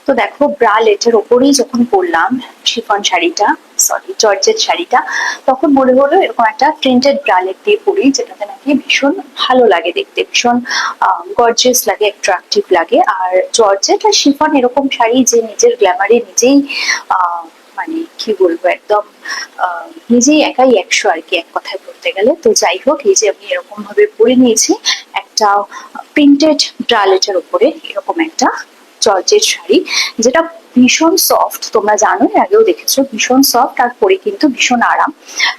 তো দেখো ব্রালেটের ওপরেই যখন পরলাম শিফন শাড়িটা, সরি জর্জেট শাড়িটা, তখন মনে হলো এরকম একটা প্রিন্টেড ব্রালেট দিয়ে পরি, যেটাতে নাকি ভীষণ ভালো লাগে দেখতে, ভীষণ গর্জিয়াস লাগে, অ্যাট্রাকটিভ লাগে। আর জর্জেট আর শিফন এরকম শাড়ি যে নিজের গ্ল্যামারে নিজেই মানে কি বলবো, একদম নিজেই একাই একশো আর কি, এক কথায় বলতে গেলে। তো যাই হোক, এই যে আমি এরকম ভাবে পরে নিয়েছি একটা প্রিন্টেড ব্রালেটের উপরে এরকম একটা জর্জেট শাড়ি, যেটা ভীষণ সফট, তোমরা জানো, এর আগেও দেখেছো, ভীষণ সফট আর পরে কিন্তু ভীষণ আরাম।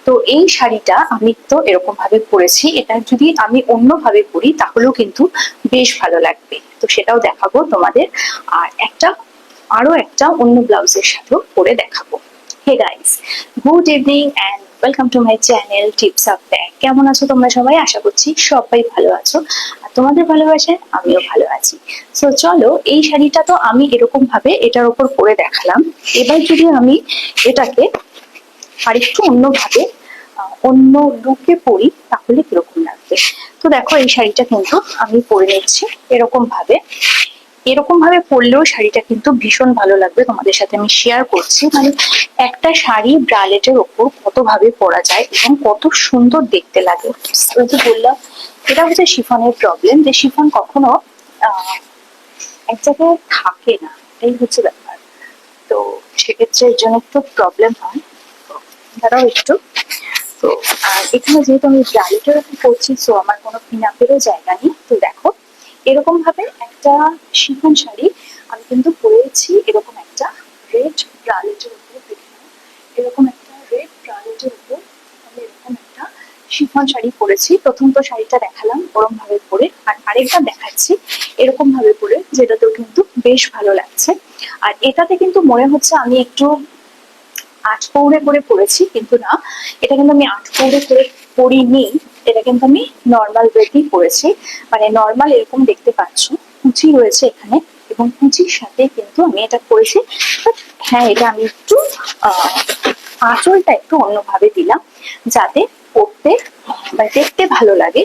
তো এই শাড়িটা আমি তো এরকম ভাবে পরেছি, এটা যদি আমি অন্য ভাবে পরি তাহলেও কিন্তু বেশ ভালো লাগবে, তো সেটাও দেখাবো তোমাদের। আর আরো একটা অন্য ব্লাউজের সাথেও পরে দেখাবো। Hey guys, good evening and welcome to my channel tips up bag. কেমন আছো তোমরা সবাই? আশা করছি সবাই ভালো আছো, আর তোমাদের ভালোবাসায় আমিও ভালো আছি। সো চলো, এই শাড়িটা তো আমি এরকম ভাবে এটার উপর পরে দেখালাম। এবার যদি আমি এটাকে আরেকটু অন্যভাবে অন্য লুকে পরি তাহলে কিরকম লাগবে। তো দেখো, এই শাড়িটা কিন্তু আমি পরে নিচ্ছি এরকম ভাবে। এরকম ভাবে পরলেও শাড়িটা কিন্তু ভীষণ ভালো লাগবে, তোমাদের সাথে আমি শেয়ার করছি। মানে একটা শাড়ি ব্রালেটের ওপর কত ভাবে পরা যায় এবং কত সুন্দর দেখতে লাগে। ওই যে বললাম, এটা হচ্ছে শিফনের প্রবলেম, যে শিফন কখনো এক জায়গায় থাকে না, এই হচ্ছে ব্যাপার। তো সেক্ষেত্রে এর জন্য একটু প্রবলেম হয়। তো দাঁড়াও একটু। তো আর এখানে যেহেতু আমি ব্রালেটের ওপর করছি, সো আমার কোনো পিনাপেরও জায়গা নেই। তো দেখো, এরকম ভাবে একটা শিফন শাড়ি আমি কিন্তু পরেছি এরকম একটা রেড ব্রালেটের উপর। এরকম একটা রেড ব্রালেটের উপর আমি এরকম একটা শিফন শাড়ি পরেছি। প্রথম তো শাড়িটা দেখালাম ওরম ভাবে পরে, আর আরেকবার দেখাচ্ছি এরকম ভাবে পরে, যেটাতেও কিন্তু বেশ ভালো লাগছে। আর এটাতে কিন্তু মনে হচ্ছে আমি একটু আটপৌরে করে পরেছি, কিন্তু না, এটা কিন্তু আমি আটপৌরে করে পরিনি। এটা কিন্তু আমি নর্মাল ওয়েতেই পরেছি, মানে নর্মাল এরকম দেখতে পাচ্ছ, কুচি রয়েছে এখানে, এবং কুচির সাথে কিন্তু আমি এটা পরেছি। হ্যাঁ, এটা আমি একটু আঁচলটা একটু অন্যভাবে দিলাম, যাতে পরতে মানে দেখতে ভালো লাগে।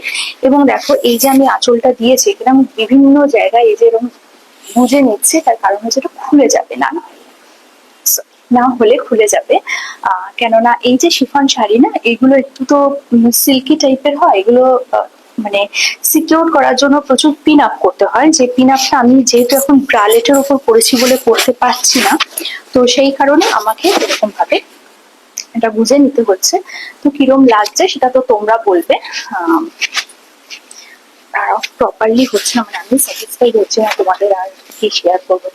এবং দেখো, এই যে আমি আঁচলটা দিয়েছি, এখানে আমি বিভিন্ন জায়গায় এই যে এরকম বুঝে নিচ্ছি, তার কারণ হচ্ছে এটা খুলে যাবে না, না হলে খুলে যাবে। কেননা এই যে শিফন শাড়ি না, এগুলো একটু তো সিল্কি টাইপের হয়, এগুলো মানে সিকিউর করার জন্য প্রচুর পিন আপ করতে হয়, যে পিন আপটা আমি যেহেতু এখন ব্রালেটের উপর পরেছি বলে করতে পারছি না, তো সেই কারণে আমাকে এরকম ভাবে এটা বুঝে নিতে হচ্ছে। তো কিরম লাগছে সেটা তো তোমরা বলবে। প্রপারলি হচ্ছে না, মানে আমি স্যাটিসফাইড হচ্ছে না, তোমাদের আর কি শেয়ার করবো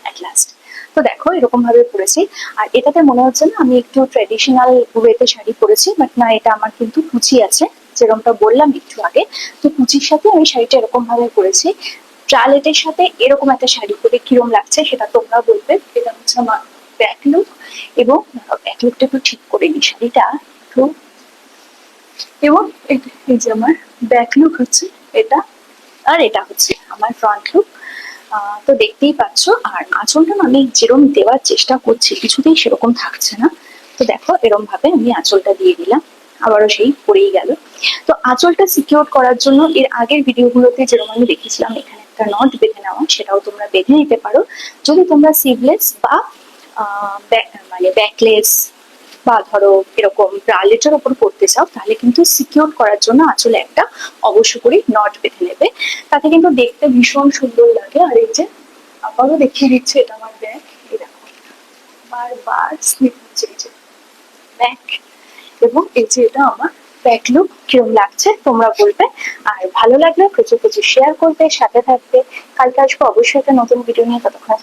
অ্যাট লাস্ট। তো দেখো, এরকম ভাবে পরেছি। আর এটাতে মনে হচ্ছে না আমি একটু ট্রেডিশনাল ওয়েতে শাড়ি পরেছি, বাট না, এটা আমার কিন্তু কুচি আছে, যেরকমটা বললাম একটু আগে। তো কুচির সাথে আমি শাড়িটা এরকম ভাবে পরেছি। ব্রালেটের সাথে এরকম একটা শাড়ি পরে কিরম লাগছে সেটা তোমরা বলবে। এটা হচ্ছে আমার ব্যাক লুক, এবং ব্যাক লুকটা একটু ঠিক করে নি শাড়িটা তো। এবং এই যে আমার ব্যাক লুক হচ্ছে এটা, আর এটা হচ্ছে আমার ফ্রন্ট লুক। তো দেখতেই পাচ্ছ। আর আঁচলটা আমি যেরকম দেওয়ার চেষ্টা করছি কিছুতেই সেরকম থাকছে না। তো দেখো, এরকম ভাবে আমি আঁচলটা দিয়ে দিলাম, আবারও সেই পড়েই গেল। তো আঁচলটা সিকিউর করার জন্য এর আগের ভিডিওগুলোতে যেরকম আমি দেখেছিলাম এখানে একটা নট বেঁধে নেওয়া, সেটাও তোমরা বেঁধে নিতে পারো। যদি তোমরা সিভলেস বা মানে ব্যাকলেস বা ধরো এরকম ব্রালেটের ওপর করতে চাও, তাহলে কিন্তু সিকিউর করার জন্য আঁচলে একটা অবশ্য করে নট বেঁধে নেবে, তাতে কিন্তু দেখতে ভীষণ সুন্দর লাগে। আর এই যে আবারও দেখিয়ে দিচ্ছে, এটা আমার ব্যাগ, এই দেখো বারবার স্লিপ হচ্ছে, এই যে ব্যাগ, এবং এই যে এটা আমার ব্যাক লুক। কিরম লাগছে তোমরা বলবে। আর ভালো লাগলে প্রচুর প্রচুর শেয়ার করবে, সাথে থাকবে। কালকে আসবো অবশ্যই একটা নতুন ভিডিও নিয়ে, ততক্ষণ